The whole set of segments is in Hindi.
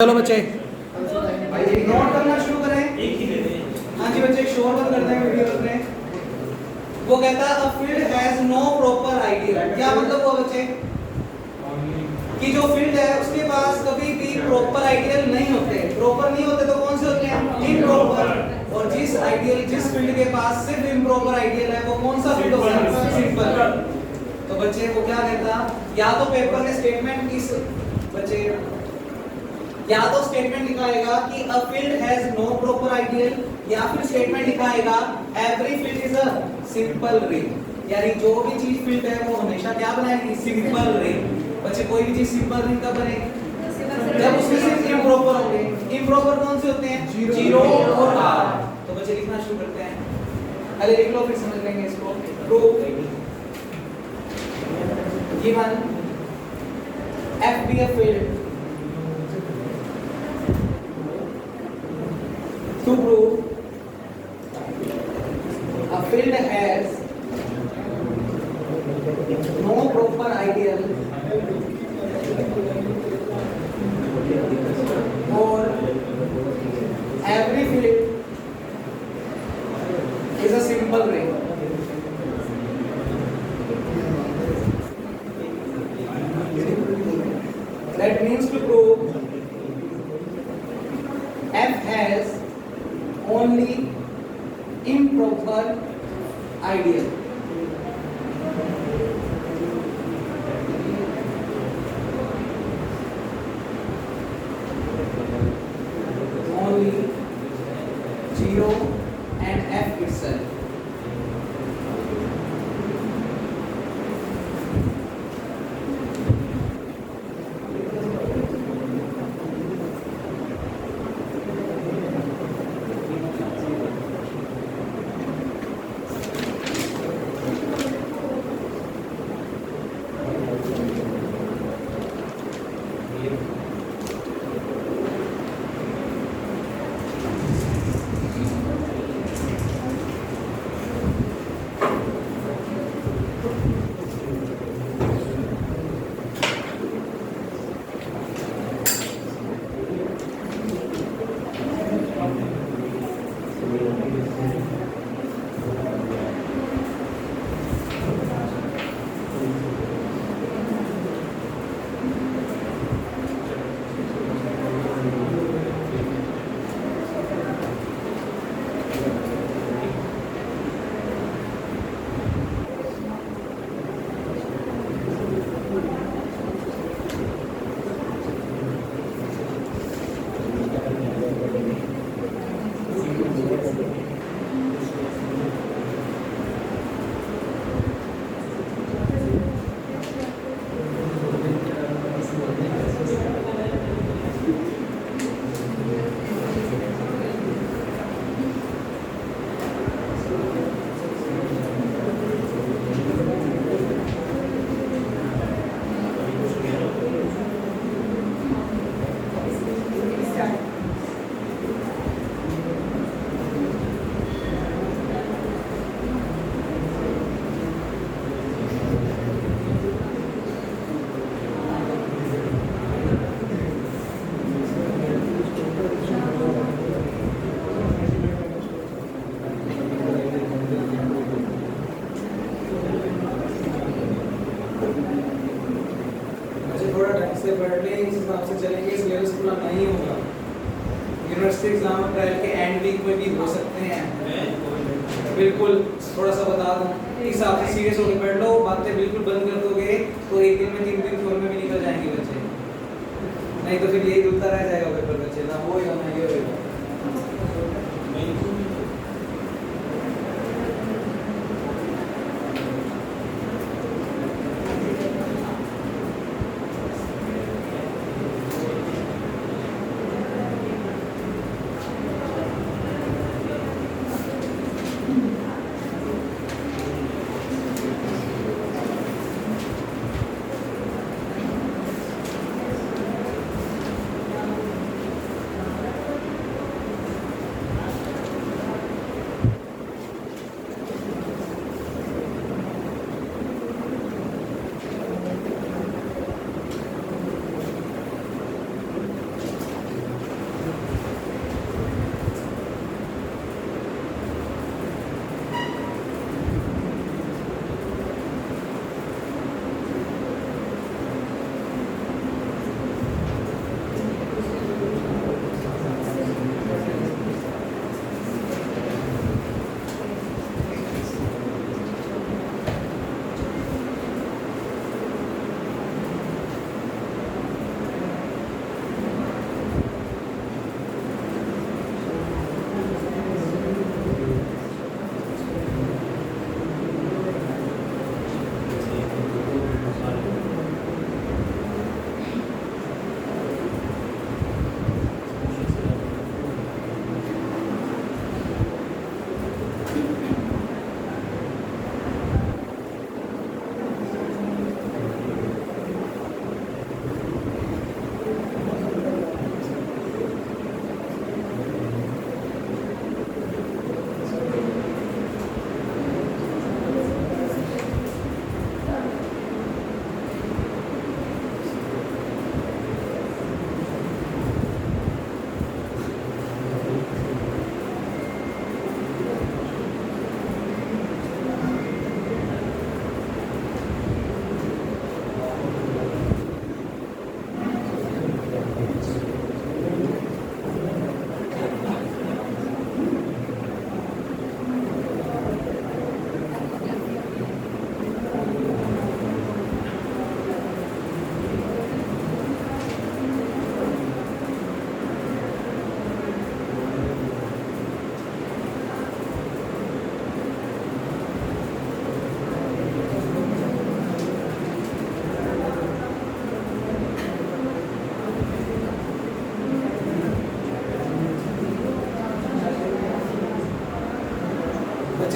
चलो बच्चे नोट करना शुरू करें। हाँ जी बच्चे शोर बंद कर दें वीडियो में। वो कहता है a field has no proper ideal. क्या मतलब हुआ बच्चे कि जो फील्ड है उसके पास कभी भी प्रॉपर आइडियल नहीं होते। प्रॉपर नहीं होते तो कौन से होते हैं? इम्प्रॉपर। और जिस फील्ड के पास सिर्फ इम्प्रॉपर आइडियल है वो कौन सा फील्ड होता है? सिंपल। तो बच्चे वो क्या कहता, या तो पेपर में स्टेटमेंट इस बच्चे या तो स्टेटमेंट दिखाएगा कि a field has no proper ideal, या फिर स्टेटमेंट दिखाएगा every field is a simple ring. यानी जो भी चीज फील्ड है वो हमेशा क्या बनाएगी? Simple ring. बच्चे कोई भी चीज सिंपल रिंग कब बनेगी? जब उसमें सिर्फ इम्प्रॉपर होंगे। इम्प्रॉपर कौन से होते हैं? जीरो और आर। तो बच्चे लिखना शुरू करते हैं। अरे लिख लो फिर समझ लेंगे इसको। Proof given F be a field to prove a field has no proper ideal or every field is a simple ring. That means to prove F has only improper ideal. Only 0 and F itself. University exam अप्रैल के एंड वीक में भी हो सकते हैं। बिल्कुल थोड़ा सा बता दूं, इस हिसाब से सीरियस होकर पढ़ लो। बातें बिल्कुल बंद कर दोगे तो एक दिन में 3 दिन फोर में भी निकल जाएंगे बच्चे। नहीं तो फिर यही रुकता रह जाएगा पेपर बच्चे, ना वो या ना ये होगा।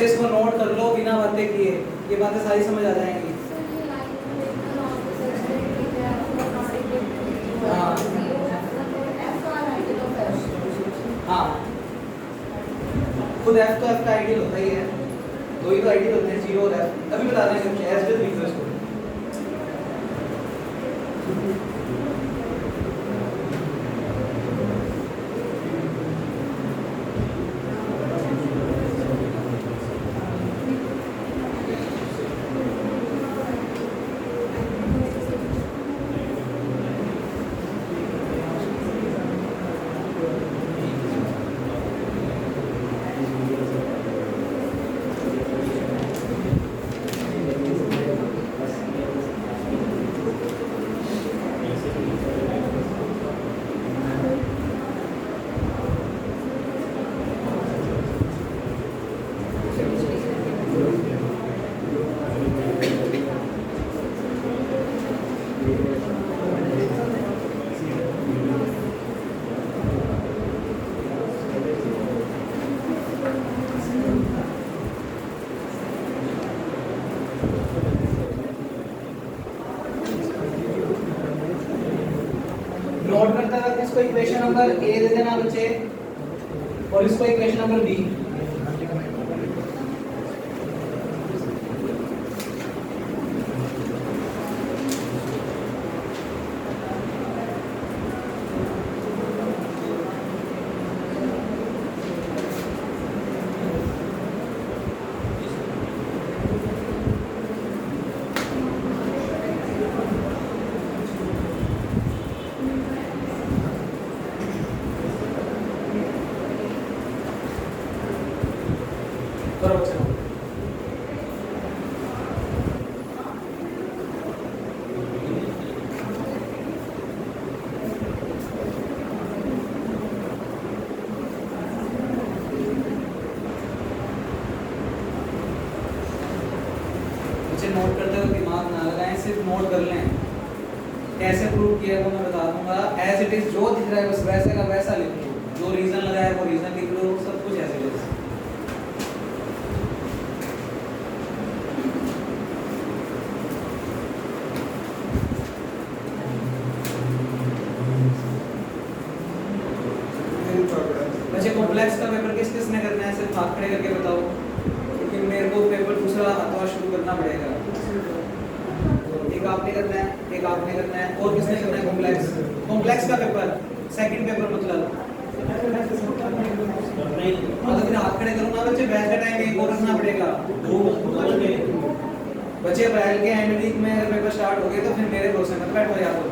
बच्चे इसको नोट कर लो बिना बातें किए, ये बातें सारी समझ आ जाएंगी। हाँ हाँ, खुद एफ तो एफ का आइडियल होता ही है, दो ही तो आइडियल होते हैं, जीरो और एफ। अभी बता दें कुछ एस पे लिख दो इसको। नोट करते वक्त इसको इक्वेशन नंबर ए दे देना बच्चे, और इसको इक्वेशन नंबर बी। करो बच्चे। नोट करते हुए दिमाग ना लगाएं, सिर्फ नोट कर लें। कैसे प्रूव किया वो मैं बता दूंगा। एज इट इज जो दिख रहा है बस वैसे का वैसा लिख लो, जो रीजन लगाया वो रीजन लिख लो, सब कुछ ऐसे लिख लो। बच्चे कॉम्प्लेक्स का पेपर किस किसने करना है, सिर्फ हाथ खड़े करके बताओ, क्योंकि मेरे को पेपर दूसरा हथवा शुरू करना पड़ेगा। एक आपने करना है, एक आपने करना है, और किसने करना है कॉम्प्लेक्स? कॉम्प्लेक्स का पेपर सेकंड पेपर मतलब तो फिर हाथ खड़े करो ना बच्चे, बैच का टाइम एक और रखना पड़ेगा। बच्चे अप्रैल के एंड वीक में पेपर स्टार्ट हो गए तो फिर मेरे भरोसे मत बैठो या तो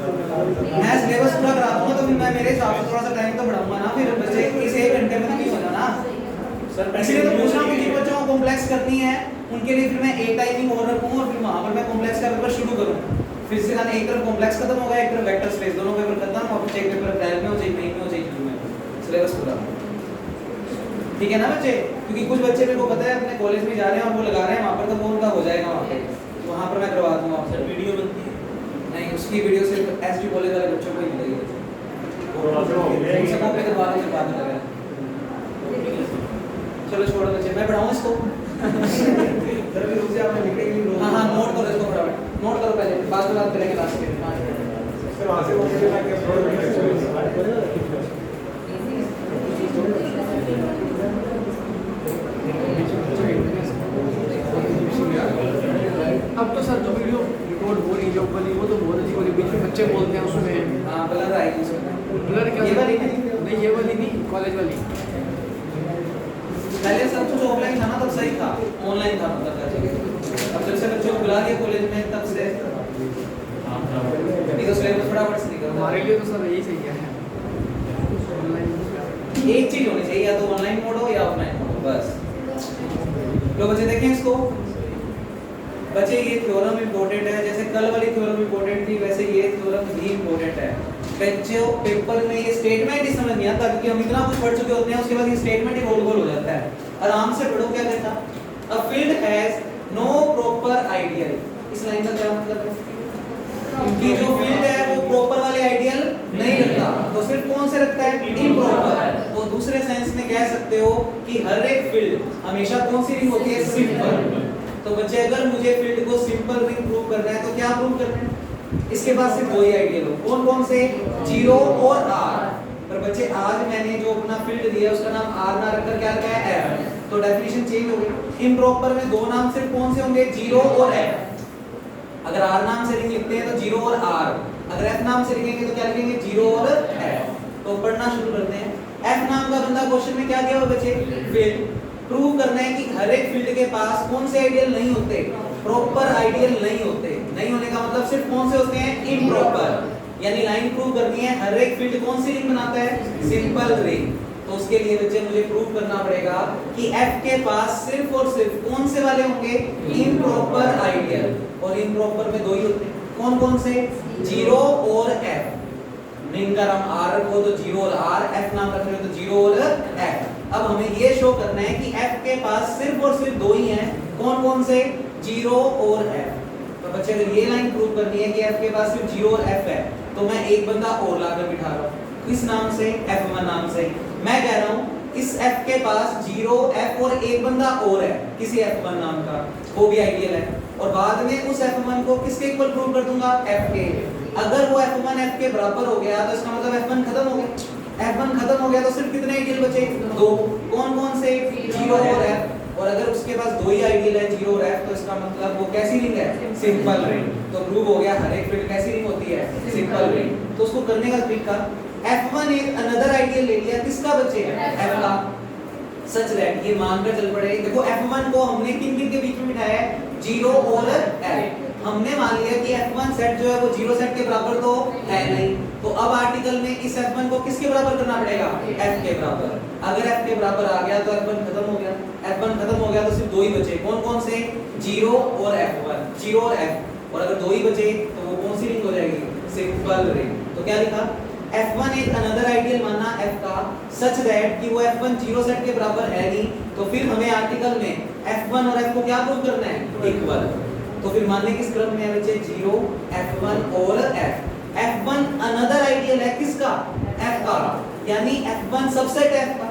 मैं सिलेबस पूरा करा दूंगा, तो फिर मैं मेरे हिसाब से थोड़ा सा टाइम तो बढ़ाऊंगा ना, फिर बच्चे इस 1 घंटे में नहीं हो जाना। इसलिए तो पूछ रहा हूँ कि जिन बच्चों को कॉम्प्लेक्स करनी है उनके लिए फिर मैं एक टाइमिंग और रखूंगा, और फिर वहां पर मैं कॉम्प्लेक्स का पेपर शुरू करूँ। फिर से एक तरफ कॉम्प्लेक्स खत्म होगा, एक तरफ वेक्टर स्पेस, दोनों पेपर खत्म, और फिर एक पेपर अप्रैल में हो जाए, मई में हो जाए, जून में, सिलेबस पूरा। ठीक है ना बच्चे? क्योंकि कुछ बच्चे मेरे को पता है अपने कॉलेज में जा रहे हैं और वो लगा रहे हैं वहां पर, तो वो उनका हो जाएगा वहां पे, वहां पर मैं करवा दूंगा। सर वीडियो बनती है नहीं, उसकी वीडियो सिर्फ एसटी कॉलेज वाले बच्चों को ही मिलेगी। उनसे कॉपी करवा देंगे बाद में लगा। चलो छोड़ो बच्चे, मैं पढ़ाऊं इसको। सर भी रुक जा, आपने लिखे ही नहीं। हां नोट करो इसको फटाफट, नोट करो पहले, बाद में बात करेंगे लास्ट में। सर वहां से बोल देना कि अब तो सर जो वीडियो रिकॉर्ड हो रही जो वाली वो तो बहुत अच्छी वाली, बीच में बच्चे बोलते हैं उसमें। हां ब्लर आएगी उसमें। ब्लर क्या? ये वाली नहीं, ये वाली नहीं, कॉलेज वाली। पहले सब कुछ ऑफलाइन था ना, तब सही था, ऑनलाइन था मतलब। अब जब से बच्चों को बुला दिया कॉलेज में तब से नहीं तो सिलेबस फटाफट से निकल। हमारे लिए तो सर यही सही है, एक चीज होनी चाहिए, या तो ऑनलाइन मोड हो या ऑफलाइन मोड हो, बस। लो बच्चे देखें इसको। बच्चे ये थ्योरम इंपॉर्टेंट है, जैसे कल वाली थ्योरम इंपॉर्टेंट थी वैसे ये थ्योरम भी इंपॉर्टेंट है। बच्चों पेपर में ये स्टेटमेंट ही समझ नहीं आता, क्योंकि हम इतना कुछ पढ़ चुके होते हैं, उसके बाद ये स्टेटमेंट ही गोल गोल हो जाता है। आराम से पढ़ो क्या कहता, a field has no proper ideal. इस लाइन का क्या मतलब है कि जो फील्ड है वो प्रॉपर वाले आइडियल नहीं रखता, तो सिर्फ कौन से रखता है? इम्प्रॉपर। तो दूसरे सेंस में कह सकते हो कि हर एक फील्ड हमेशा कौन सी रिंग होती है, सिंपल। तो बच्चे अगर मुझे फील्ड को सिंपल रिंग प्रूव करना है तो क्या प्रूव करना है, इसके पास सिर्फ दो ही आइडियल हो, कौन कौन से, 0 और r। पर बच्चे आज मैंने जो अपना फील्ड दिया उसका नाम r ना रखकर क्या रखा है, f, तो डेफिनेशन चेंज हो गई। इम्प्रॉपर में दो नाम सिर्फ कौन से होंगे, 0 और f। अगर r नाम से रिंग लिखते हैं तो 0 और r, अगर f नाम से लिखेंगे तो क्या लिखेंगे, 0 और f। तो पढ़ना शुरू करते हैं। f नाम का बंदा क्वेश्चन में क्या दिया हुआ बच्चे, फील्ड प्रूव करना है कि हर एक फील्ड के पास कौन से आइडियल नहीं होते, प्रॉपर आइडियल नहीं होते। नहीं होने का मतलब सिर्फ कौन से होते हैं, इम्प्रॉपर। यानी लाइन प्रूव करनी है हर एक फील्ड कौन सी रिंग बनाता है, सिंपल रिंग। तो उसके लिए बच्चे मुझे प्रूव करना पड़ेगा कि f के पास सिर्फ और सिर्फ कौन से वाले होंगे, इम्प्रॉपर आइडियल। और इम्प्रॉपर में दो ही होते हैं, कौन कौन से, 0 और f। रिंग का नाम r रखो तो 0 और r, f नाम रख रहे हो तो 0 और f। अब हमें ये शो करना है कि f के पास सिर्फ और सिर्फ दो ही हैं, कौन कौन से, 0 और f। तो बच्चे अगर ये लाइन प्रूव करनी है कि f के पास सिर्फ 0 और f है, तो मैं एक बंदा और लाकर बिठा रहा हूँ, किस नाम से, f1 नाम से। मैं कह रहा हूँ इस f के पास 0 f और एक बंदा और है किसी f1 नाम का, वो भी आइडियल है। और बाद में उस f1 को किसके इक्वल प्रूव कर दूंगा, f के। अगर वो f1 f के बराबर हो गया तो इसका मतलब f1 खत्म हो गया। f1 खत्म हो गया तो सिर्फ कितने आइडियल बचे, दो, कौन कौन से, 0 और f। और अगर उसके पास दो ही आइडियल है, 0 और f, तो इसका मतलब वो कैसी रिंग है, सिंपल रिंग। तो प्रूव हो गया हर एक फील्ड कैसी रिंग होती है, सिंपल रिंग। तो उसको करने का तरीका, f1 एक अनदर आइडियल ले लिया, किसका बच्चे, f का। सच दैट ये मानकर चल पड़े, देखो f1 को हमने किन किन के बीच में बिठाया है, 0 और f। हमने मान लिया कि f1 सेट जो है वो 0 सेट के बराबर तो है नहीं, तो अब आर्टिकल में इस f1 को किसके बराबर करना पड़ेगा, f के बराबर। अगर f के बराबर आ गया तो f1 खत्म हो गया, f1 खत्म हो गया तो सिर्फ दो ही बचे, कौन कौन से, 0 और f1, 0 और f। और अगर दो ही बचे तो वो कौन सी रिंग हो जाएगी, सिंपल रिंग। तो क्या लिखा, f1 एक अनदर आइडियल माना f का, सच दैट कि वो f1 0 सेट के बराबर है नहीं, तो फिर हमें आर्टिकल में f1 और f को क्या प्रूव करना है, इक्वल। तो फिर मानने किस क्रम में है बच्चे, 0 f1 और f। f1 अनदर आइडियल है किसका, f का, यानी f1 सबसेट है f का।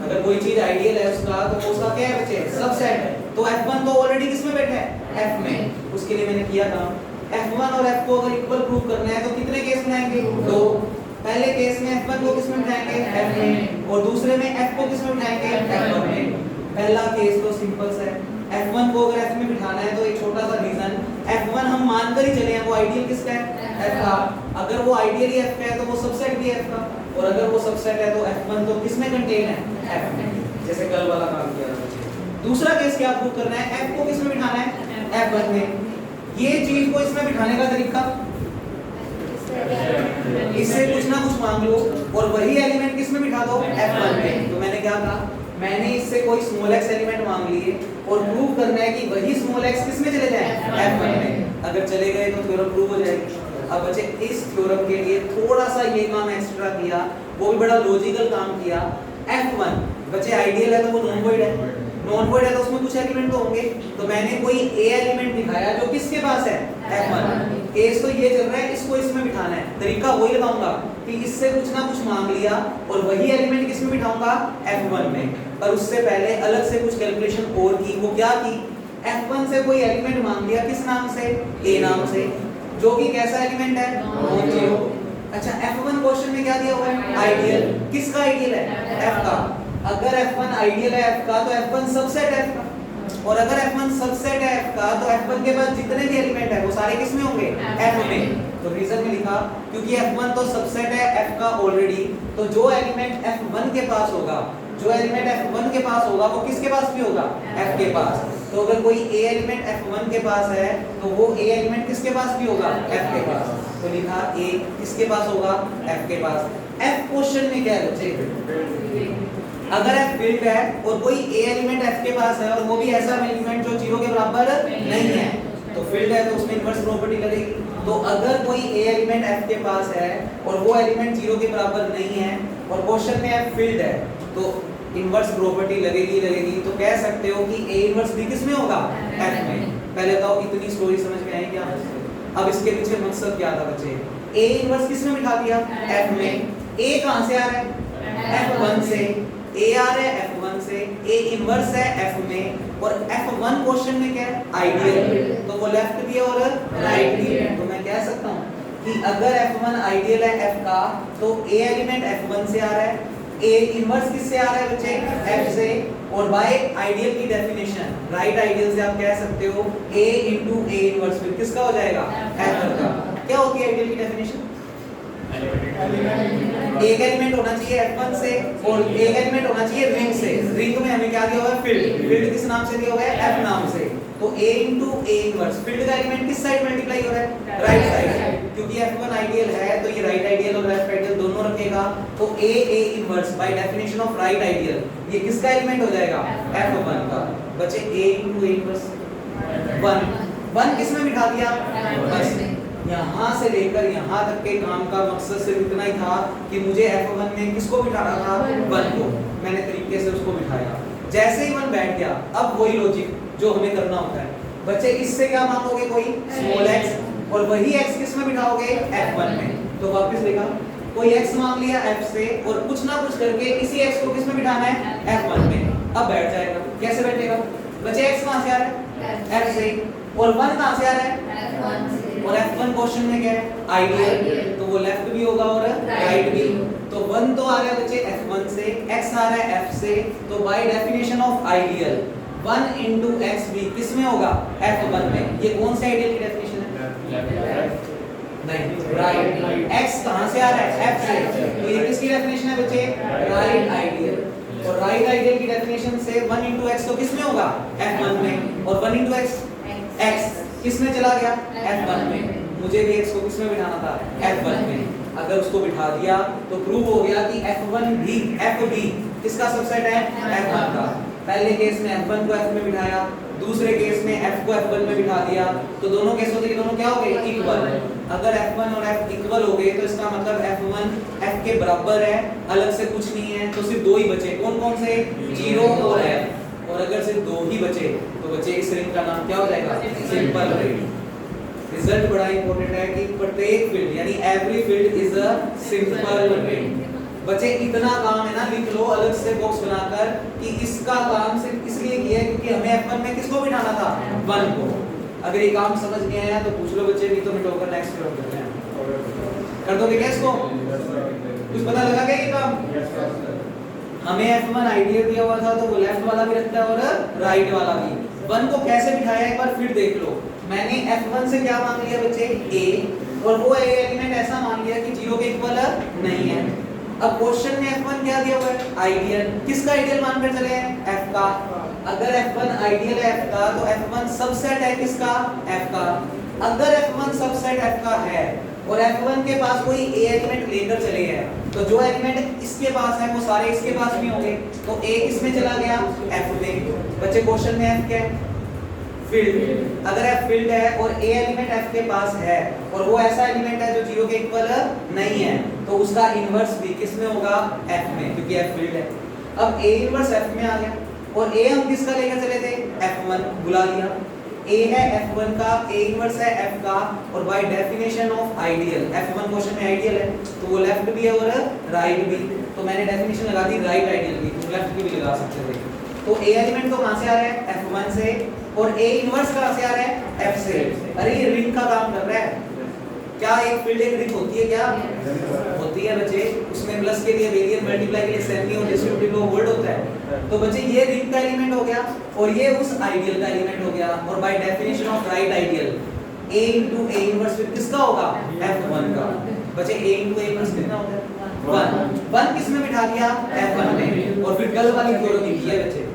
अगर कोई चीज आइडियल है उसका तो उसका क्या है बच्चे, सबसेट है। तो f1 तो ऑलरेडी किस में बैठा है, f में। उसके लिए मैंने किया काम, f1 और f को अगर इक्वल प्रूव करना है तो कितने केस बनाएंगे, दो। पहले केस में f1 को किस में बिठाएंगे, f में, और दूसरे में f को किस में बिठाएंगे, f1 में। पहला केस तो सिंपल सा है, f1 को अगर f में बिठाना है तो एक छोटा सा रीजन, f1 हम मानकर ही चले हैं वो आइडियल किसका है, f का। अगर वो आइडियल ही f का है तो वो सबसेट भी f का, और अगर वो सबसेट है तो f1 तो किस में कंटेन है, f में, जैसे कल वाला काम किया था। दूसरा केस क्या प्रूव करना है, f को किस में बिठाना है, f1 में। ये चीज को इसमें बिठाने का तरीका, इससे कुछ ना कुछ मांग लो और वही एलिमेंट किस में बिठा दो, f1 में। तो मैंने क्या कहा, मैंने इससे कोई स्मॉल x एलिमेंट मांग लिए और प्रूव करना है कि वही स्मॉल x किस में चले जाएं, f1 में। अगर चले गए तो थ्योरम प्रूव हो जाएगी। अब बच्चे इस थ्योरम के लिए थोड़ा सा ये काम एक्स्ट्रा किया, वो भी बड़ा लॉजिकल काम किया। f1 बच्चे आइडियल है तो वो नॉन वॉइड है, नॉन वॉइड है तो उसमें कुछ एलिमेंट तो होंगे, तो मैंने कोई a एलिमेंट दिखाया जो किसके पास है, f1। केस तो ये चल रहा है, इसको इसमें बिठाना है, तरीका वही लगाऊंगा कि इससे कुछ ना कुछ मांग लिया और वही एलिमेंट किसमें बिठाऊंगा, f1 में। पर उससे पहले अलग से कुछ कैलकुलेशन और की। वो क्या की, f1 से कोई एलिमेंट मांग लिया, किस नाम से, a नाम से, जो कि कैसा एलिमेंट है, नॉन जीरो। अच्छा, f1 क्वेश्चन में क्या दिया हुआ है, आइडियल। किसका आइडियल है, f का। अगर f1 आइडियल है f का तो f1 सबसेट है f का, और अगर f1 सबसेट है f का तो f1 के पास जितने भी एलिमेंट है वो सारे किस में होंगे, f में। तो रीजन में लिखा क्योंकि f1 तो सबसेट है f का ऑलरेडी, तो जो एलिमेंट f1 के पास होगा, जो एलिमेंट f1 के पास होगा वो किसके पास भी होगा, f के पास। तो अगर कोई a एलिमेंट f1 के पास है तो वो a एलिमेंट किसके पास भी होगा, f के पास। तो लिखा a किसके पास होगा, f के पास। f क्वेश्चन में क्या है बच्चे, अगर f फील्ड है और कोई a एलिमेंट f के पास है और वो भी ऐसा एलिमेंट जो 0 के बराबर नहीं है, तो फील्ड है तो उसमें इनवर्स प्रॉपर्टी लगेगी। तो अगर कोई a एलिमेंट f के पास है और वो एलिमेंट 0 के बराबर नहीं है और क्वेश्चन में f फील्ड है, तो इनवर्स प्रॉपर्टी लगेगी। तो कह सकते हो कि a इनवर्स भी किस में होगा, f में। पहले बताओ इतनी स्टोरी समझ में आई क्या। अब इसके पीछे मकसद क्या था बच्चे, a इनवर्स किस में बिठा दिया, f में। a कहां से आ रहा है, f1 से। ए आ रहा है F1 से, ए इनवर्स है F में, और F1 क्वेश्चन में क्या है? आइडियल, तो वो लेफ्ट भी है और राइट भी है। तो मैं कह सकता हूँ कि अगर F1 आइडियल है F का, तो ए एलिमेंट F1 से आ रहा है, ए इनवर्स किससे आ रहा है बच्चे? F से, और बाय आइडियल की डेफिनेशन राइट आइडियल से आप कह सकते हो A into A इनवर्स फिर किसका हो जाएगा? F1 का। क्या होती है आइडियल की डेफिनेशन? एक एलिमेंट होना चाहिए F1 से और एक एलिमेंट होना चाहिए रिंग से। रिंग में हमें क्या दिया हुआ है? फील्ड। फील्ड किस नाम से दिया हुआ है? F नाम से। तो A into A inverse, field का एलिमेंट किस साइड मल्टीप्लाई हो रहा है? राइट साइड, क्योंकि F1 आइडियल है तो ये राइट आइडियल और लेफ्ट आइडियल दोनों रखेगा। तो A inverse by definition of right ideal ये किसका एलिमेंट हो जाएगा? F1 का। बचे A into A इनवर्स 1 किस में बिठा दिया? बस यहाँ से लेकर यहाँ तक के काम का मकसद सिर्फ इतना ही था कि मुझे F1 में किसको बिठाना था? 1 को। मैंने तरीके से उसको बिठाया, जैसे ही 1 बैठ गया अब वही लॉजिक जो हमें करना होता है। बच्चे इससे क्या मांगोगे? कोई स्मॉल x, और वही x किस में बिठाओगे? F1 में। तो वापस लिखा, कोई x मांग लिया F से और कुछ ना कुछ करके इसी x को किस में बिठाना है? F1 में। अब बैठ जाएगा। कैसे बैठेगा? बच्चे x कहां से आ रहा है? F से, और 1 कहां से आ रहा है? F1 से, और F1 क्वेश्चन में क्या है? आइडियल, तो वो लेफ्ट भी होगा और राइट भी। तो 1 तो आ रहा है बच्चे F1 से, x आ रहा है F से, तो by definition of ideal 1 into x भी किस में होगा? F1 में। ये कौन से आइडियल की डेफिनेशन है? नहीं, राइट। x कहां से आ रहा है? F से, तो ये किसकी डेफिनेशन है बच्चे? Right ideal. और राइट आइडियल की डेफिनेशन से 1 into x तो किस में होगा? F1 में, और 1 into x किस में चला गया? F1 में। मुझे भी x को किस में बिठाना था? F1 में। अगर उसको बिठा दिया तो प्रूव हो गया कि F1 भी F भी किसका सबसेट है? F1 का। पहले केस में F1 को F में बिठाया, दूसरे केस में F को F1 में बिठा दिया, तो दोनों केसों के दोनों क्या हो गए? इक्वल। अगर F1 और F इक्वल हो गए तो इसका मतलब F1 F के बराबर है, अलग से कुछ नहीं है, तो सिर्फ दो ही बचे। कौन कौन से? 0 और F। और अगर सिर्फ दो ही बचे तो बच्चे इस रिंग का नाम क्या हो जाएगा? Simple ring. रिजल्ट बड़ा इंपॉर्टेंट है कि प्रत्येक फील्ड यानी every field is a simple ring. बच्चे इतना काम है ना, लिख लो अलग से बॉक्स बनाकर कि इसका काम सिर्फ इसलिए किया है क्योंकि हमें F1 में किसको बिठाना था? 1 को। अगर ये काम समझ नहीं आया तो पूछ लो बच्चे, नहीं तो मैं टोकर नेक्स्ट राउंड करते हैं। कर दोगे क्या इसको? कुछ पता लगा क्या ये काम? हमें F1 आइडियल दिया हुआ था तो वो लेफ्ट वाला भी रखता है और राइट वाला भी। 1 को कैसे बिठाया एक बार फिर देख लो। मैंने F1 से क्या मांग लिया बच्चे? A, और वो A एलिमेंट ऐसा मान लिया कि 0 के इक्वल नहीं है। अब क्वेश्चन में F1 क्या दिया हुआ है? आइडियल। किसका आइडियल मानकर चले हैं? F का। अगर F1 आइडियल है F का तो F1 सबसेट है किसका? F का। अगर F1 सबसेट F का है और F1 के पास कोई A एलिमेंट लेकर चले गए तो जो एलिमेंट इसके पास है वो सारे इसके पास भी होंगे, तो A किसमें चला गया? F में। बच्चे क्वेश्चन में F क्या है? फील्ड। अगर F फील्ड है और A एलिमेंट F के पास है और वो ऐसा एलिमेंट है जो 0 के इक्वल नहीं है, तो उसका इनवर्स भी किसमें होगा? F में, क्योंकि F फील्ड है। अब A इनवर्स F में आ गया और A हम किसका लेकर चले थे? F1 बुला लिया। A है F1 का, A इनवर्स है F का, और by definition of ideal F1 question में आइडियल है तो वो लेफ्ट भी है और राइट भी। तो मैंने डेफिनेशन लगा दी राइट आइडियल की, तुम लेफ्ट की भी लगा सकते थे। तो A एलिमेंट तो कहां से आ रहा है? F1 से, और A इनवर्स कहां से आ रहा है? F से। अरे ये रिंग का काम कर रहा है। क्या एक फील्ड एक रिंग होती है? क्या होती है बच्चे? उसमें प्लस के लिए वेरिएबल, मल्टीप्लाई के लिए सेमी और डिस्ट्रीब्यूटिव वर्ड होता है। तो बच्चे ये रिंग का एलिमेंट हो गया और ये उस आइडियल का एलिमेंट हो गया, और by definition of right ideal A into A inverse फिर किसका होगा? F1 का। बच्चे A into A इनवर्स कितना होता है? 1 किस में बिठा दिया? F1 में। और फिर कल वाली थ्योरम की है बच्चे,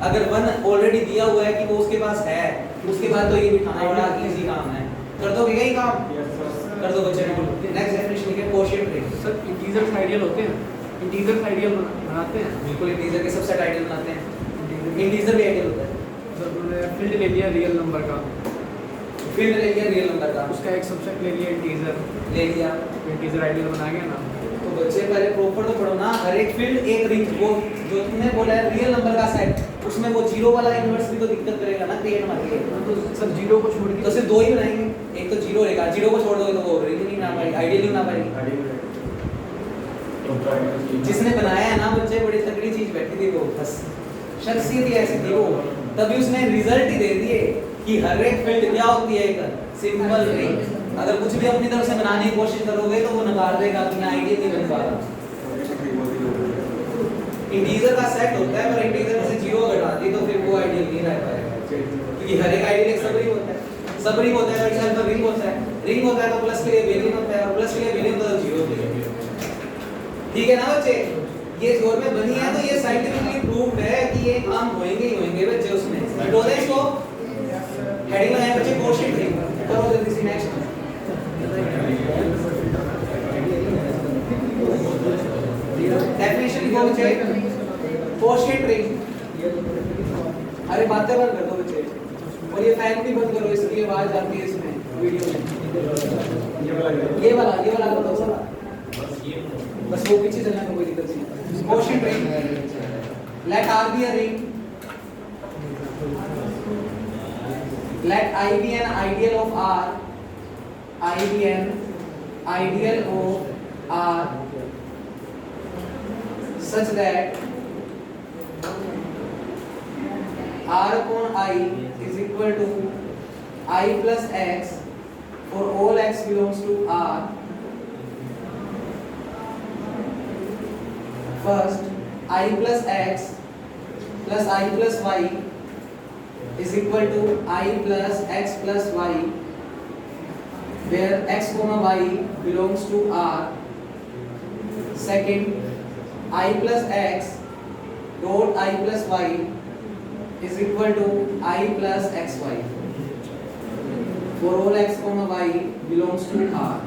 अगर 1 ऑलरेडी दिया हुआ है कि वो उसके पास है, उसके बाद तो ये बिठाना बड़ा इजी काम है। कर दोगे यही काम? कर दो बच्चे। नेक्स्ट डेफिनेशन लिखे quotient ring. Sir integers ideal होते हैं? इंटीजर्स आइडियल बनाते हैं? बिल्कुल इंटीजर के सबसेट आइडियल बनाते हैं। इंटीजर भी आइडियल होता है। सर तुमने फील्ड ले लिया रियल नंबर का, फील्ड ले लिया रियल नंबर का, उसका एक सबसेट ले लिया इंटीजर, ले लिया इंटीजर आइडियल बना गया ना। तो बच्चे पहले प्रॉपर तो पढ़ो ना। हर एक फील्ड एक रिंग, वो जो तुमने बोला है रियल नंबर का सेट, उसमें वो 0 वाला इनवर्स भी तो दिक्कत करेगा ना क्रिएट मारने के। तो सर 0 को छोड़ के तो सिर्फ दो ही बनाएंगे, एक तो 0 रहेगा, 0 को छोड़ दोगे तो वो रिंग नहीं बना पाएगी, आइडियल नहीं बना पाएगी। जिसने बनाया है ना बच्चे, बड़ी तगड़ी चीज बैठी थी वो, बस शख्सियत ही ऐसी थी वो, तभी उसने रिजल्ट ही दे दिए कि हर एक फील्ड क्या होती है, एक सिंपल रिंग। अगर कुछ भी अपनी तरफ से बनाने की कोशिश करोगे तो वो नकार देगा कि आइडियल नहीं बन पा रहा। इंटीजर का सेट होता है, पर इंटीजर में से 0 घटा दी तो फिर वो आइडियल नहीं रह पाएगा, क्योंकि हर एक आइडियल एक सब रिंग होता है। सब रिंग होता है तो इसका रिंग होता है, रिंग होता है तो प्लस के लिए बेलियन होता है, और प्लस के लिए बेलियन तो 0 होता है। ठीक है ना बच्चे, ये जोर में बनी है तो ये साइंटिफिकली प्रूव्ड है कि ये काम होंगे ही होंगे बच्चे। उसमें तो इसको हेडिंग लगाए बच्चे, कोशेंट रिंग। करो जल्दी से नेक्स्ट। डेफिनेशन लिखो बच्चे, कोशेंट रिंग। अरे बातें बंद कर दो बच्चे, और ये फैन भी बंद करो, इसकी आवाज आती है इसमें वीडियो में। ये वाला कर दो सारा, बस वो पीछे चलने में कोई दिक्कत नहीं। Quotient ring, let R be a ring, let I be an ideal of R, I be an ideal of R such that R upon I is equal to I plus X for all X belongs to R. First, I plus X plus I plus Y is equal to I plus X plus Y, where X comma Y belongs to R. Second, I plus X dot I plus Y is equal to I plus XY for all X comma Y belongs to R.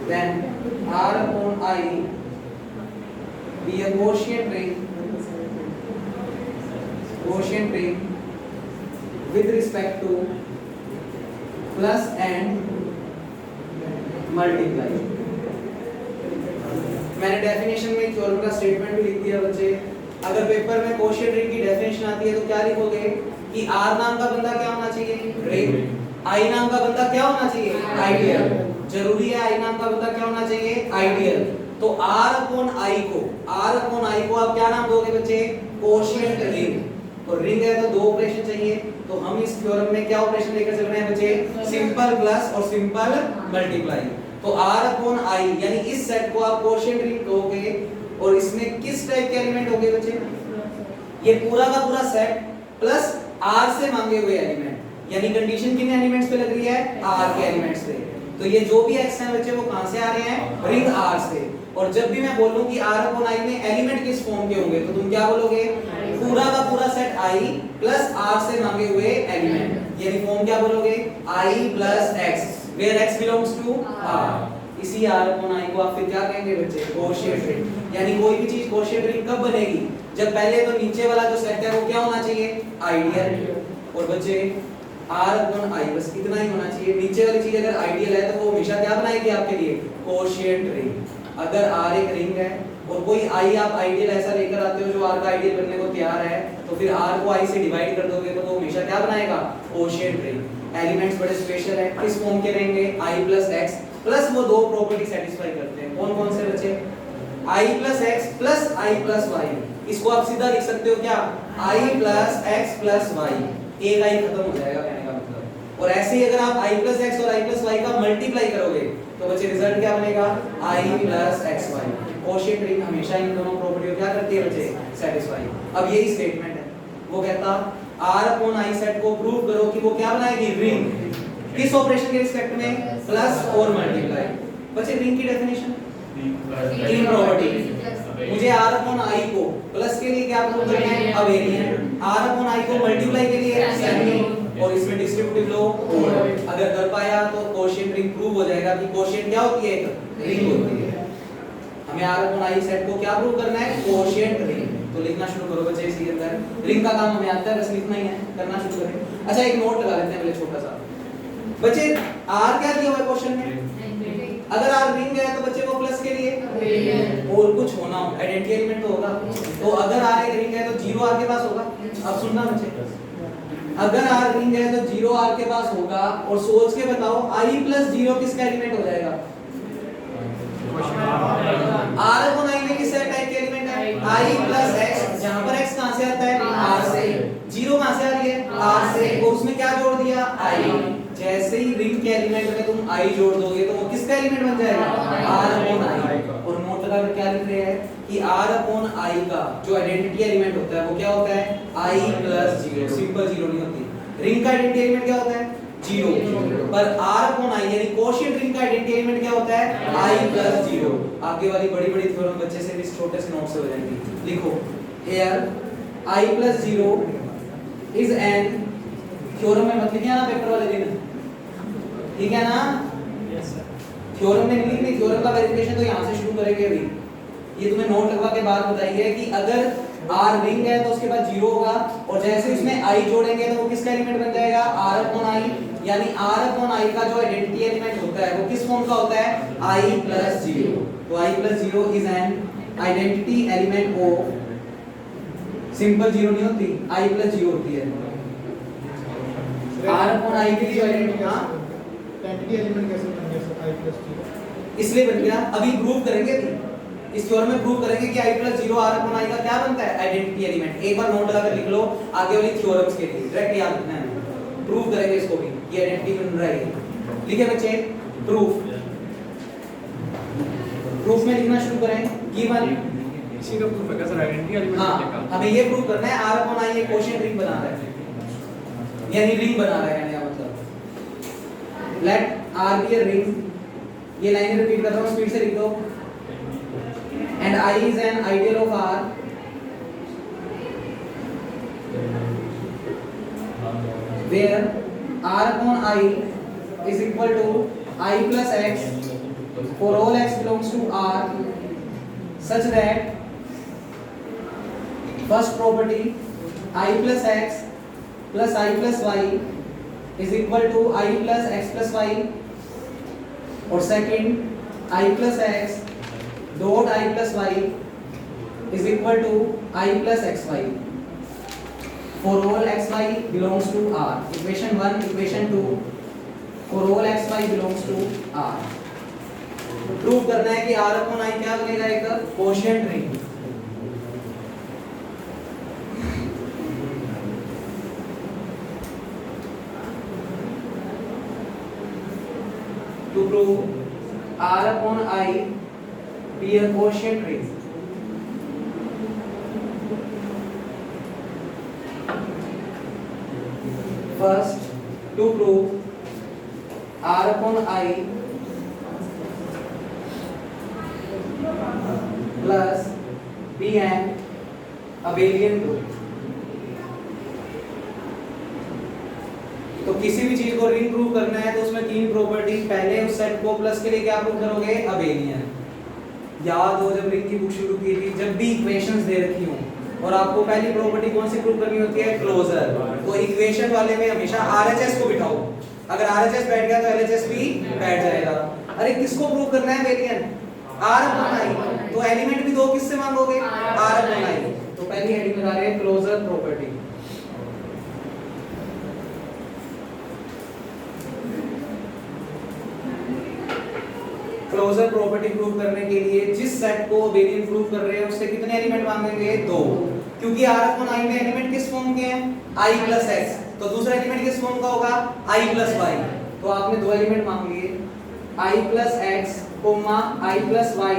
Then R upon I be a quotient ring with respect to plus and multiply. मैंने डेफिनेशन में थ्योरम का स्टेटमेंट भी लिख दिया बच्चे। अगर पेपर में कोशेंट रिंग की डेफिनेशन आती है तो क्या लिखोगे कि R नाम का बंदा क्या होना चाहिए, रिंग। I नाम का बंदा क्या होना चाहिए, आइडियल। जरूरी है I नाम का बंदा क्या होना चाहिए, आइडियल। तो R अपॉन I को आप क्या नाम दोगे बच्चे, कोशेंट रिंग। और रिंग है तो 2 ऑपरेशन चाहिए, तो हम इस थ्योरम में क्या ऑपरेशन लेकर चल रहे हैं बच्चे, सिंपल प्लस और सिंपल मल्टीप्लाई। तो R अपॉन I यानी इस सेट को आप कोशेंट रिंग कहोगे, और इसमें किस टाइप के एलिमेंट होंगे बच्चे, ये पूरा का पूरा सेट प्लस R से मांगे हुए एलिमेंट, यानी कंडीशन किन एलिमेंट्स पे लग रही है, R के एलिमेंट्स पे। तो ये जो भी x हैं बच्चे वो कहां से आ रहे हैं, रिंग R से। और जब भी मैं बोलूं कि R अपॉन I में एलिमेंट किस फॉर्म के होंगे, तो तुम क्या बोलोगे, पूरा का पूरा सेट I प्लस R से मांगे हुए एलिमेंट, यानी फॉर्म क्या बोलोगे, I plus X, where X belongs to R। इसी R अपॉन I को आप फिर क्या कहेंगे बच्चे, कोशेंट रिंग। यानी कोई भी चीज कोशेंट रिंग कब बनेगी, जब पहले तो नीचे वाला जो सेट है वो क्या होना चाहिए, आइडियल। और बच्चे R अपॉन I बस इतना ही होना चाहिए। नीचे वाली चीज अगर आइडियल है तो वो हमेशा क्या बनाएगी आपके लिए, कोशेंट रिंग। अगर R एक रिंग है और कोई I आप आइडियल ऐसा लेकर आते हो जो R का आइडियल बनने को तैयार है, तो फिर R को I से डिवाइड कर दोगे तो वो हमेशा क्या बनाएगा, कोशेंट रिंग। एलिमेंट्स बड़े स्पेशल है, किस फॉर्म के रहेंगे, I प्लस X प्लस वो 2 प्रॉपर्टी सेटिस्फाई करते हैं। कौन कौन से बच्चे, I plus X plus I plus Y। इसको आप सीधा लिख सकते हो क्या, I plus X plus Y, एक I खत्म हो जाएगा कहने का मतलब। और ऐसे ही अगर आप I प्लस X और I प्लस Y का मल्टीप्लाई करोगे तो बच्चे रिजल्ट क्या बनेगा, I plus XY। Quotient ring हमेशा इन दोनों प्रॉपर्टी को क्या करती है बच्चे, सेटिस्फाई। अब यही स्टेटमेंट है, वो कहता R अपॉन I सेट को प्रूव करो कि वो क्या बनाएगी, रिंग। किस ऑपरेशन के रिस्पेक्ट में, प्लस और मल्टीप्लाई। बच्चे रिंग की डेफिनेशन, तीन प्रॉपर्टी। मुझे R अपॉन I को प्लस के लिए क्या प्रूव करना है, अवेरिएंट। R अपॉन I को मल्टीप्लाई के लिए सेमी, और इसमें डिस्ट्रीब्यूटिव लो ओड। अगर कर पाया तो कोशेंट रिंग प्रूव हो जाएगा कि कोशेंट क्या होती है, एक रिंग होती है। हमें R अपॉन I सेट को क्या प्रूव करना है, कोशेंट रिंग। तो लिखना शुरू करो बच्चे, इसके अंदर रिंग का काम हमें आता है, बस लिखना ही है, करना शुरू करें। अच्छा एक नोट लगा लेते हैं पहले छोटा सा बच्चे, R क्या दिया हुआ है क्वेश्चन में, अगर R रिंग है तो बच्चे वो प्लस के लिए और कुछ होना हो, आइडेंटिटी एलिमेंट तो होगा। तो अगर R एक रिंग है तो 0 R के पास होगा। अब सुनना बच्चे, अगर R रिंग है तो 0 R के पास होगा, और सोच के बताओ I प्लस 0 किसका एलिमेंट हो जाएगा, i प्लस x, जहां पर x कहां से आता है r से, 0 कहां से आ रही है r से, और उसमें क्या जोड़ दिया i। जैसे ही रिंग के एलिमेंट में तुम i जोड़ दोगे तो वो किसका एलिमेंट बन जाएगा r अपॉन i। और नोट लगा कर क्या लिख रहे हैं कि r अपॉन i का जो आइडेंटिटी एलिमेंट होता है वो क्या होता है i प्लस 0, सिंपल 0 नहीं होती। रिंग का आइडेंटिटी एलिमेंट क्या होता है 0, पर r अपॉन i यानी कोशिएंट रिंग का आइडेंटिटी एलिमेंट क्या होता है i प्लस 0। आगे वाली बड़ी बड़ी थ्योरम बच्चे से भी इस छोटे से नोट से हो जाएंगी। लिखो here i plus 0 is an, theorem में मत लिखिए ना पेपर वाले दिन, ठीक है ना। थ्योरम में नहीं लिखनी, थ्योरम का वेरिफिकेशन तो यहाँ से शुरू करेंगे अभी। ये तुम्हें नोट लगवा के बाद बताइए कि अगर r रिंग है तो उसके बाद 0 होगा, और जैसे इसमें i जोड़ेंगे तो वो किसका एलिमेंट बन जाएगा r अपॉन i, यानी r अपॉन i का जो आइडेंटिटी एलिमेंट होता है वो किस फॉर्म का होता है i प्लस 0। तो i plus 0 is an identity element of, simple 0 नहीं होती, i प्लस 0 होती है। r अपॉन i की जो आइडेंटिटी, हां आइडेंटिटी एलिमेंट कैसे बन गया सर i प्लस 0? इसलिए बन गया, अभी प्रूव करेंगे, इस थ्योरम में प्रूव करेंगे कि i plus 0 r upon i का क्या बनता है आइडेंटिटी एलिमेंट। एक बार नोट लगाकर लिख लो आगे वाली थ्योरम्स के लिए, डायरेक्ट याद रखना है। प्रूव करेंगे इसको भी, ये आइडेंटिटी बन रहा है। लिखे बच्चे प्रूफ, प्रूफ में लिखना शुरू करें। गिवन, इसी का प्रूफ है सर आइडेंटिटी एलिमेंट हां हमें ये प्रूव करना है r अपॉन i एक कोशिएंट रिंग बना रहा है, यानी रिंग बना रहा है, यानी मतलब let r be a ring. ये लाइन रिपीट कर रहा हूं, स्पीड से लिख दो। and I is an ideal of R where R upon I is equal to I plus X for all X belongs to R, such that first property I plus X plus I plus Y is equal to I plus X plus Y, और second I plus X dot I plus y is equal to I plus xy for all xy belongs to R. Equation 1, equation 2 for all xy belongs to R. Prove करना है कि R upon I क्या बनेगा एक quotient ring. To prove R upon I be a quotient ring, first to prove R upon I plus be an abelian group। तो किसी भी चीज को रिंग प्रूव करना है तो उसमें तीन प्रॉपर्टी, पहले उस सेट को प्लस के लिए क्या प्रूव करोगे अबेलियन। याद हो जब रिंग की बुक शुरू की थी, जब भी इक्वेशंस दे रखी हों और आपको पहली प्रॉपर्टी कौन सी प्रूव करनी होती है क्लोजर, तो इक्वेशन वाले में हमेशा आरएचएस को बिठाओ। अगर आरएचएस बैठ गया तो एलएचएस भी बैठ जाएगा। अरे किसको प्रूव करना है वेरिएंट आर अपॉन आई, तो एलिमेंट भी दो किससे मांगोगे आर अपॉन आई। तो पहली हेडिंग लगा रहे हैं closure property. Closure property prove करने के लिए जिस सेट को वेरिएंट प्रूव कर रहे हैं उससे कितने एलिमेंट मांगेंगे दो, क्योंकि r अपॉन i में एलिमेंट किस फॉर्म के हैं i प्लस x, तो दूसरा एलिमेंट किस फॉर्म का होगा i प्लस y। तो आपने दो एलिमेंट मांग लिए i plus x comma i plus y,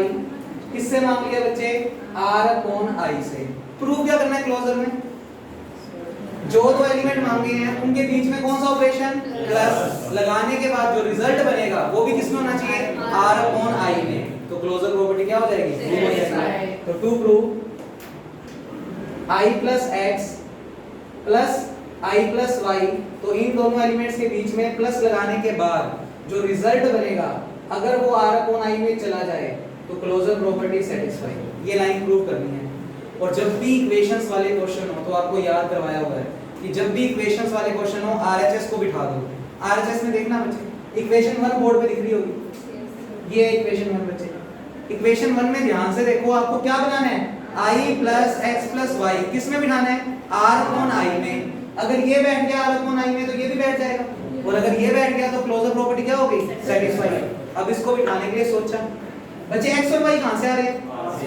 किससे मांग लिया बच्चे r अपॉन i से। प्रूव क्या करना है क्लोजर में, जो दो एलिमेंट मांगे हैं उनके बीच में कौन सा ऑपरेशन प्लस लगाने के बाद जो रिजल्ट बनेगा वो भी किसमें होना चाहिए r अपॉन i में। तो क्लोजर प्रॉपर्टी क्या हो जाएगी प्रूव हो जाएगी। तो to prove i plus x plus i plus y, तो इन दोनों एलिमेंट्स के बीच में प्लस लगाने के बाद जो रिजल्ट बनेगा अगर वो r अपॉन i में चला जाए तो क्लोजर प्रॉपर्टी सेटिस्फाई। ये लाइन प्रूव करनी है। और जब भी इक्वेशंस वाले क्वेश्चन हो तो आपको याद करवाया हुआ है कि जब भी इक्वेशंस वाले क्वेश्चन हो आरएचएस को बिठा दो। आरएचएस में देखना बच्चे इक्वेशन 1 बोर्ड पे दिख रही होगी, ये इक्वेशन 1 बच्चे। इक्वेशन 1 में ध्यान से देखो, आपको क्या बनाना है i plus x plus y, किस में बिठाना है r अपॉन i में। अगर ये बैठ गया r अपॉन i में तो ये भी बैठ जाएगा, और अगर ये बैठ गया तो क्लोजर प्रॉपर्टी क्या होगी सेटिस्फाई। अब इसको बिठाने के लिए सोचा बच्चे x और y कहां से आ रहे हैं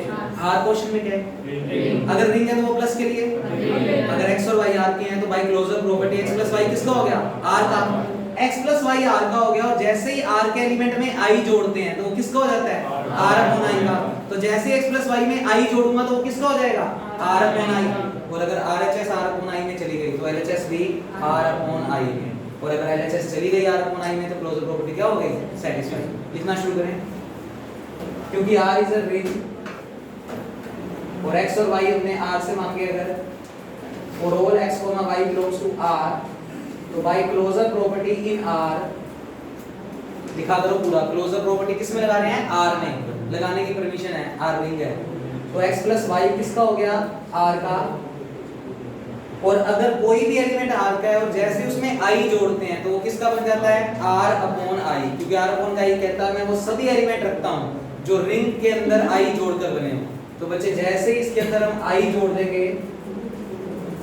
आर क्वेश्चन में क्या है? अगर रिंग है तो वो प्लस के लिए, अगर एक्स और वाई आर के हैं तो by closure property X plus Y किसका हो गया? आर का। एक्स प्लस वाई आर का हो गया, और जैसे ही आर के एलिमेंट में आई जोड़ते हैं तो वो किसका हो जाता है? आर अपॉन आई का। तो जैसे ही एक्स प्लस वाई में आई जोड़ूंगा तो वो किसका हो जाएगा? R upon I. और अगर R H S R upon I में चली गई तो एल एच एस भी आर अपॉन आई में, और अगर एल एच एस चली गई आर अपॉन आई में तो क्लोजर प्रॉपर्टी क्या हो गई? सेटिस्फाई। लिखना शुरू करें, क्योंकि R इज अ रिंग और x और y हमने R से मांगे, अगर for all x, y belongs to R, तो by closure property in R लिखा करो पूरा। क्लोजर प्रॉपर्टी किस में लगा रहे हैं? R में लगाने की परमिशन है, R रिंग है। तो x प्लस y किसका हो गया? R का। और अगर कोई भी एलिमेंट R का है और जैसे उसमें I जोड़ते हैं तो वो किसका बन जाता है? R अपॉन I, क्योंकि R अपॉन I कहता है मैं वो सभी एलिमेंट रखता हूँ जो रिंग के अंदर I जोड़कर बने हो। तो बच्चे जैसे ही इसके अंदर हम I जोड़ देंगे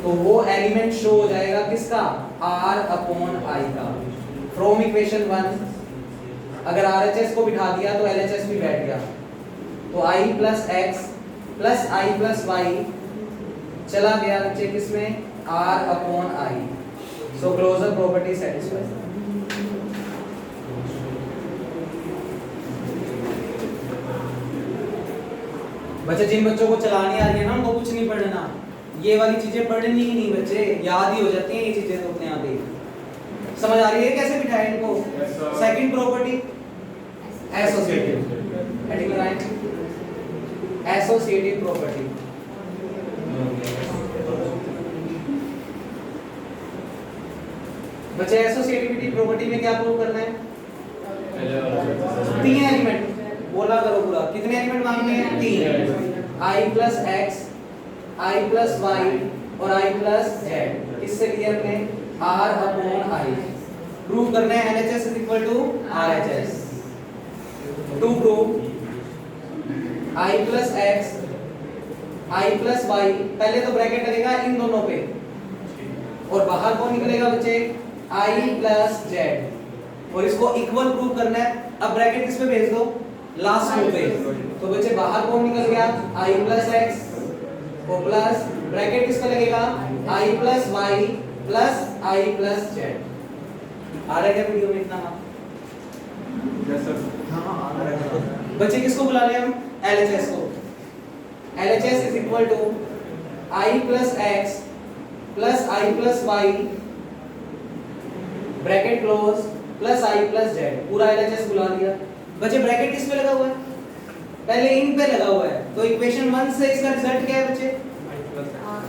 तो वो एलिमेंट शो हो जाएगा किसका? R अपॉन I का। फ्रॉम इक्वेशन 1 अगर RHS को बिठा दिया तो LHS भी बैठ गया, तो I plus X plus I plus Y चला गया बच्चे किसमें? R upon I। So closure property satisfied. बच्चे जिन बच्चों को चलानी आ रही है ना उनको कुछ नहीं पढ़ना, ये वाली चीजें पढ़नी ही नहीं बच्चे, याद ही हो जाती हैं ये चीजें तो अपने आप ही। समझ आ रही है कैसे बिठाए इनको? सेकंड प्रॉपर्टी एसोसिएटिव, हेडिंग लगाएं एसोसिएटिव प्रॉपर्टी। बच्चे एसोसिएटिविटी प्रॉपर्टी में क्या प्रूव करना है? 3 एलिमेंट बोला करो पूरा। कितने एलिमेंट मांगने हैं? 3। I plus X, I plus Y और I प्लस जेड। किससे लिया हमने? R upon I। प्रूव करना है LHS is equal to RHS। To prove I plus X, I plus Y, पहले तो ब्रैकेट लगेगा इन दोनों पे और बाहर कौन निकलेगा बच्चे? I plus Z. और इसको इक्वल प्रूव करना है। अब ब्रैकेट किस पे भेज दो? लास्ट रो पे। तो बच्चे बाहर कौन निकल गया? I प्लस एक्स और प्लस ब्रैकेट किस पे लगेगा? I plus Y plus I plus z. आ रहा है क्या वीडियो में इतना? Yes sir. हां आ रहा है। बच्चे किसको बुला रहे हैं हम? LHS को। LHS is equal to I plus X plus I plus Y bracket close plus I plus Z. पूरा LHS बुला दिया। बच्चे ब्रैकेट किस पे लगा हुआ है? पहले इन पे लगा हुआ है, तो इक्वेशन 1 से इसका रिजल्ट क्या है बच्चे?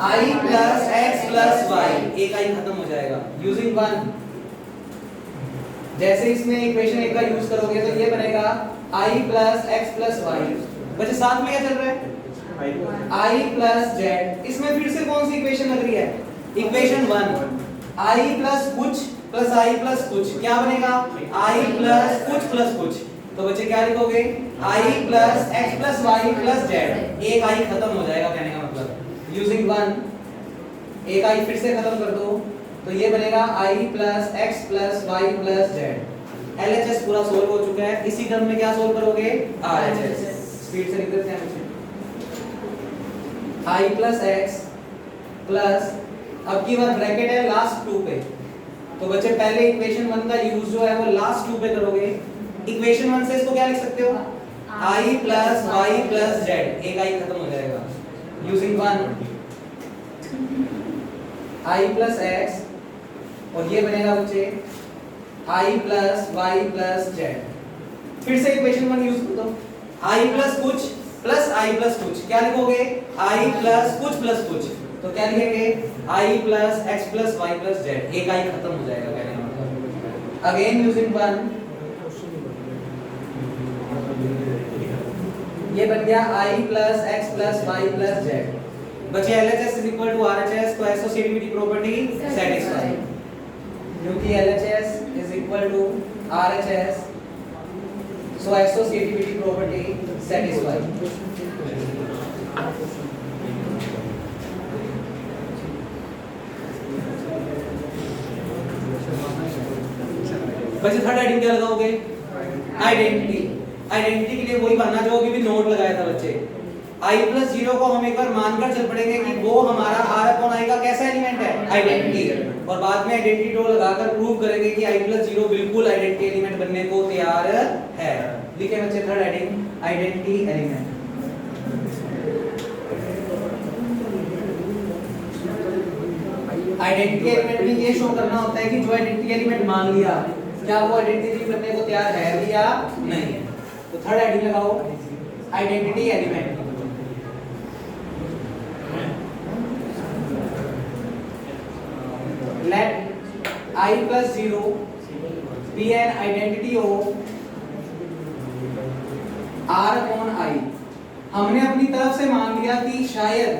I plus X plus Y, एक I खत्म हो जाएगा यूजिंग 1। जैसे इसमें इक्वेशन 1 का यूज करोगे तो ये बनेगा I plus X plus Y. बच्चे साथ में क्या चल रहा है? I plus Z. इसमें फिर से कौन सी इक्वेशन लग रही है? इक्वेशन 1। I प्लस कुछ प्लस I प्लस कुछ क्या बनेगा? I प्लस कुछ। तो बच्चे क्या लिखोगे? I plus X plus Y plus Z. एक I खत्म हो जाएगा कहने का मतलब यूजिंग 1। एक I फिर से खत्म कर दो तो ये बनेगा I plus X plus Y plus Z. LHS पूरा सोल्व हो चुका है। इसी क्रम में क्या सोल्व करोगे? RHS। स्पीड से लिख देते हैं बच्चे। I प्लस एक्स प्लस, अब की बार ब्रैकेट है लास्ट 2 पे, तो बच्चे पहले इक्वेशन 1 का यूज जो है वो लास्ट 2 पे करोगे। इक्वेशन 1 से इसको क्या लिख सकते हो? I plus Y plus Z. एक I खत्म हो जाएगा यूजिंग 1। I प्लस एक्स और ये बनेगा बच्चे I plus Y plus Z. फिर से इक्वेशन 1 यूज कर दो। I प्लस कुछ प्लस I प्लस कुछ क्या लिखोगे? I प्लस कुछ, तो क्या लिखेंगे? I plus X plus Y plus Z. एक I खत्म हो जाएगा कहने का मतलब। अगेन यूजिंग 1, ये बन गया I plus X plus Y plus Z. बचे LHS is equal to RHS, तो एसोसिएटिविटी प्रॉपर्टी सेटिस्फाई, क्योंकि LHS is equal to RHS, so associativity property satisfy. बच्चे थर्ड हेडिंग क्या लगाओगे? आइडेंटिटी। आइडेंटिटी के लिए वही बनना जो अभी भी नोट लगाया था बच्चे। i प्लस 0 को हम एक बार मानकर चल पड़ेंगे कि वो हमारा r अपॉन i का कैसा एलिमेंट है, आइडेंटिटी, और बाद में आइडेंटिटी रो लगाकर प्रूव करेंगे कि i प्लस 0 बिल्कुल आइडेंटिटी एलिमेंट बनने को तैयार है। लिखे बच्चे third heading identity element. Identity element में ये शो करना होता है कि जो आइडेंटिटी एलिमेंट मान लिया क्या वो आइडेंटिटी बनने को तैयार है भी या नहीं। तो थर्ड हेडिंग लगाओ identity element. let I plus 0 be an identity of R upon I। हमने अपनी तरफ से मान लिया कि शायद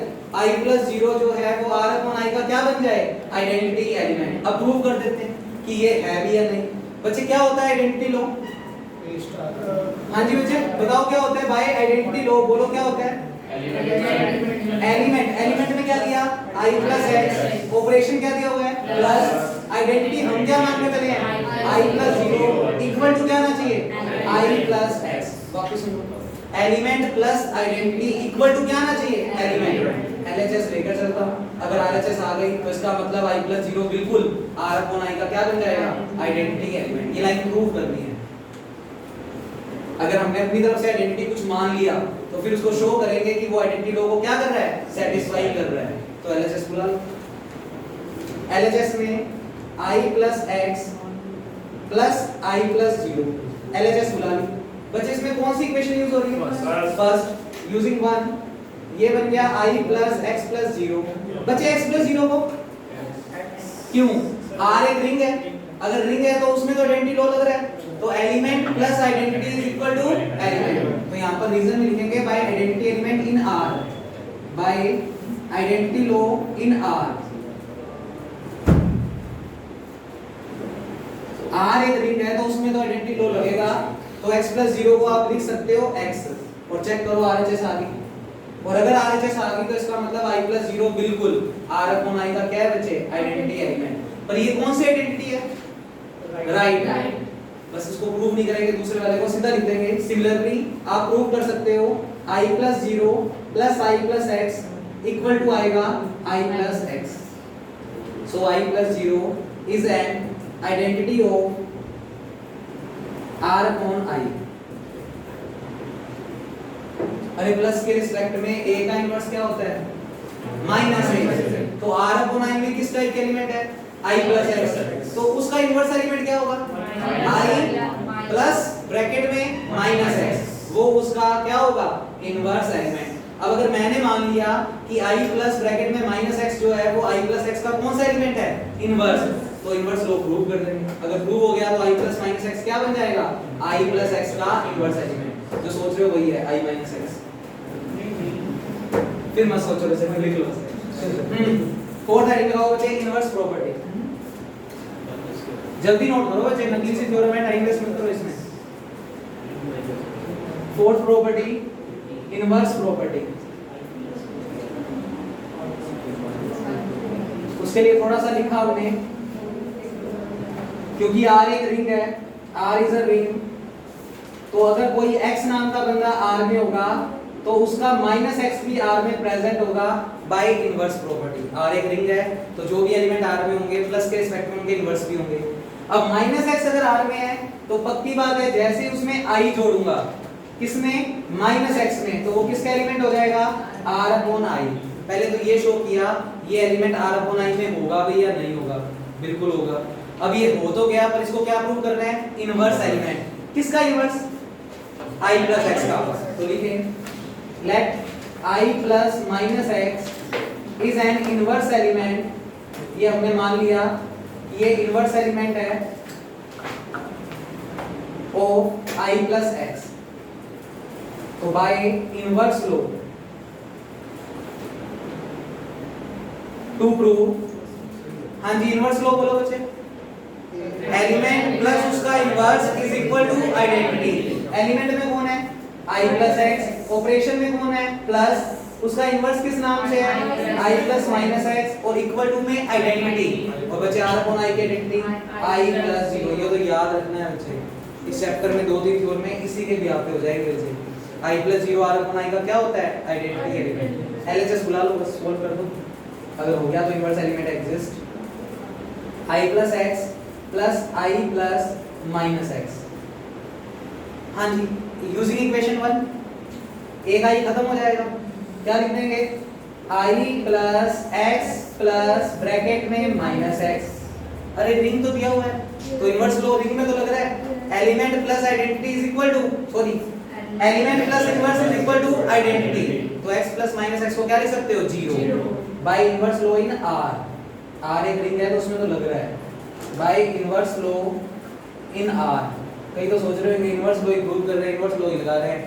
I plus 0 जो है वो R upon I का क्या बन जाए, आइडेंटिटी एलिमेंट। अब प्रूव कर देते हैं कि ये है भी या नहीं। बच्चे क्या होता है आइडेंटिटी लो? हाँ जी बच्चे बताओ क्या होता है बाय आइडेंटिटी लो, बोलो क्या होता है? एलिमेंट। एलिमेंट में क्या दिया, i प्लस x, ऑपरेशन क्या दिया हुआ है प्लस, आइडेंटिटी हम क्या मानने चले हैं i प्लस 0 इक्वल टू क्या आना चाहिए i प्लस x। वापस सुनो, element plus identity equal to क्या आना चाहिए एलिमेंट। एलएचएस लेकर चलता हूं, अगर आरएचएस आ गई तो इसका मतलब i प्लस 0 बिल्कुल r अपॉन i का क्या बन जाएगा, आइडेंटिटी एलिमेंट। ये लाइन प्रूव करनी है। अगर हमने अपनी तरफ से आइडेंटिटी कुछ मान लिया तो फिर उसको शो करेंगे कि वो आइडेंटिटी लो को क्या कर रहा है, सेटिस्फाई कर रहा है। तो एलएचएस बुला लो। एलएचएस में i plus x plus i plus 0 LHS बुला लो। बच्चे इसमें कौन सी इक्वेशन यूज हो रही है, फर्स्ट यूजिंग 1, ये बन गया i प्लस x प्लस 0। बच्चे x प्लस 0 को क्यों, r एक रिंग है, अगर रिंग है तो उसमें तो आइडेंटिटी लो लग रहा है, तो element plus identity is equal to element. तो यहां पर रीजन में लिखेंगे by identity element in R, by identity law in R। R एक रिंग है तो उसमें तो आइडेंटिटी लो लगेगा, तो x प्लस 0 को आप लिख सकते हो x, और चेक करो RHS आ गई, और अगर RHS आ गई तो इसका मतलब i प्लस 0 बिल्कुल R अपॉन i का क्या है बच्चे, आइडेंटिटी एलिमेंट। पर ये कौन सी आइडेंटिटी है, राइट। बस इसको प्रूव नहीं करेंगे, दूसरे वाले को सीधा लिख देंगे। सिमिलरली आप प्रूव कर सकते हो i plus 0 plus i plus x equal to आएगा i plus x। So i plus 0 is an identity of r upon i। अरे प्लस के रिस्पेक्ट में a का इनवर्स क्या होता है, माइनस a। तो r अपॉन i में किस टाइप का एलिमेंट है, i प्लस x, तो उसका इनवर्स एलिमेंट क्या होगा, i प्लस ब्रैकेट में माइनस x, वो उसका क्या होगा, इनवर्स एलिमेंट। अब अगर मैंने मान लिया कि i प्लस ब्रैकेट में माइनस x जो है वो i प्लस x का कौन सा एलिमेंट है, इनवर्स, तो इनवर्स लो प्रूव कर देंगे। अगर प्रूव हो गया तो i प्लस माइनस x क्या बन जाएगा, i प्लस x का इनवर्स एलिमेंट। जो सोच रहे हो वही है i माइनस x। फिर मत सोचो, वैसे मैं लिख लो। फोर्थ हेडिंग लगाओ बच्चे, इनवर्स प्रॉपर्टी। जल्दी नोट करो बच्चे, नकली सी थ्योरम है, टाइम वेस्ट मत करो इसमें। Fourth property inverse property. उसके लिए थोड़ा सा लिखा हमने, क्योंकि R एक रिंग है, R इज अ रिंग, तो अगर कोई x नाम का बंदा R में होगा तो उसका माइनस x भी R में प्रेजेंट होगा बाय इनवर्स प्रॉपर्टी। R एक रिंग है तो जो भी एलिमेंट R में होंगे प्लस के रिस्पेक्ट में उनके इनवर्स भी होंगे। अब माइनस x अगर R में है तो पक्की बात है जैसे उसमें I जोड़ूंगा, किसमें, माइनस x में, तो वो किसका एलिमेंट हो जाएगा, R अपॉन I। पहले तो ये शो किया ये एलिमेंट R अपॉन I में होगा भी या नहीं होगा, बिल्कुल होगा। अब ये हो तो गया, पर इसको क्या प्रूव करना है, इनवर्स एलिमेंट। किसका इनवर्स, I प्लस x का। तो लिखें let I plus minus x is an inverse element. ये हमने मान लिया ये इनवर्स एलिमेंट है ऑफ I प्लस x। तो by inverse law to prove, हाँ जी इनवर्स लो बोलो बच्चे, एलिमेंट प्लस उसका inverse is equal to identity. Element में कौन है, I प्लस x, ऑपरेशन में कौन है, प्लस, उसका इनवर्स किस नाम से है, I प्लस माइनस x, और इक्वल टू में आइडेंटिटी। और बच्चे R अपॉन I की आइडेंटिटी I प्लस 0। ये तो याद रखना है बच्चे, इस चैप्टर में 2-3 थ्योरम में इसी के भी आपके हो जाएंगे बच्चे। I plus 0 R upon I का क्या होता है? Identity element. LHS बुला लो, बस सोल्व कर दो। अगर हो गया तो inverse element exist. I plus x plus I plus minus x। हाँ जी, यूजिंग इक्वेशन 1 एक I खत्म हो जाएगा, क्या लिख देंगे? I plus x plus bracket में माइनस x। अरे रिंग तो दिया हुआ है, तो इनवर्स लो रिंग में तो लग रहा है element plus identity is equal to, sorry element plus inverse is equal to identity. तो x प्लस माइनस x को क्या लिख सकते हो? 0 by inverse law in R। R एक रिंग है तो उसमें तो लग रहा है by inverse law in R। कई तो सोच रहे हो इनवर्स लो प्रूव कर रहे हैं, इनवर्स लो लगा रहे हैं।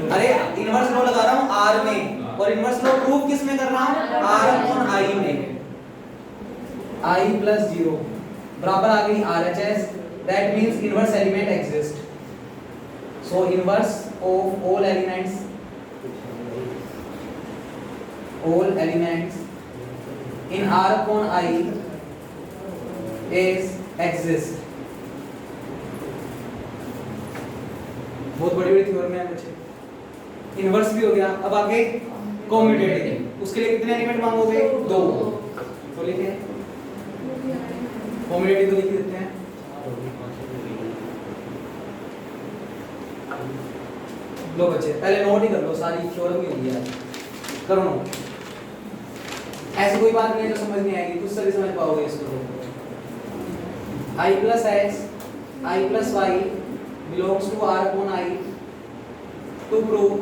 अरे इनवर्स लो लगा रहा हूं R में, और इनवर्स लो प्रूव किस में कर रहा हूं? R अपॉन I में। I plus 0 बराबर आ गई RHS, that means inverse element exists. So inverse of all elements in R upon I is exist. बहुत बड़ी बड़ी थ्योरम है बच्चे। इनवर्स भी हो गया, अब आगे कॉम्यूटेटिव। उसके लिए कितने एलिमेंट मांगोगे? 2। तो लिखे कॉम्यूटेटिव तो लिख देते हैं। लो बच्चे पहले नोट ही कर लो, सारी थ्योरम ही होगी यार, करो नोट। ऐसी कोई बात नहीं है जो समझ नहीं आएगी, कुछ सभी समझ पाओगे इसको। I plus x, I plus y belongs to R upon I to prove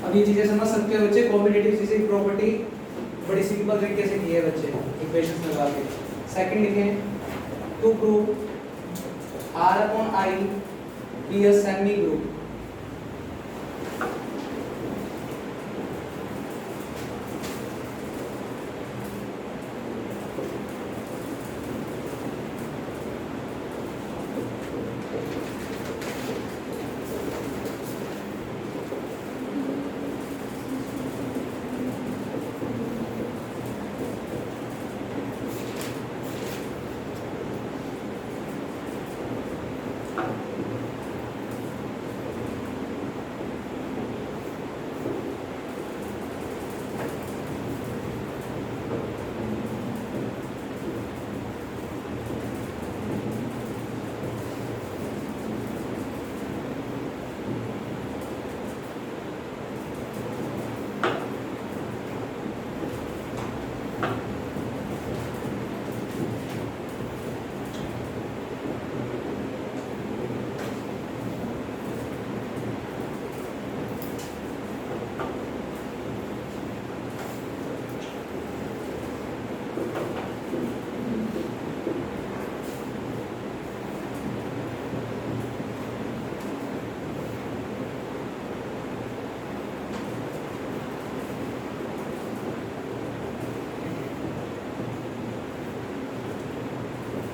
अब ये चीजें समझ सकते हो बच्चे। कॉम्पिटिटिव फिजिक्स प्रॉपर्टी बड़ी सिंपल तरीके से की है बच्चे, इक्वेशंस लगा के। सेकंड लिखें to prove R upon I be a semi group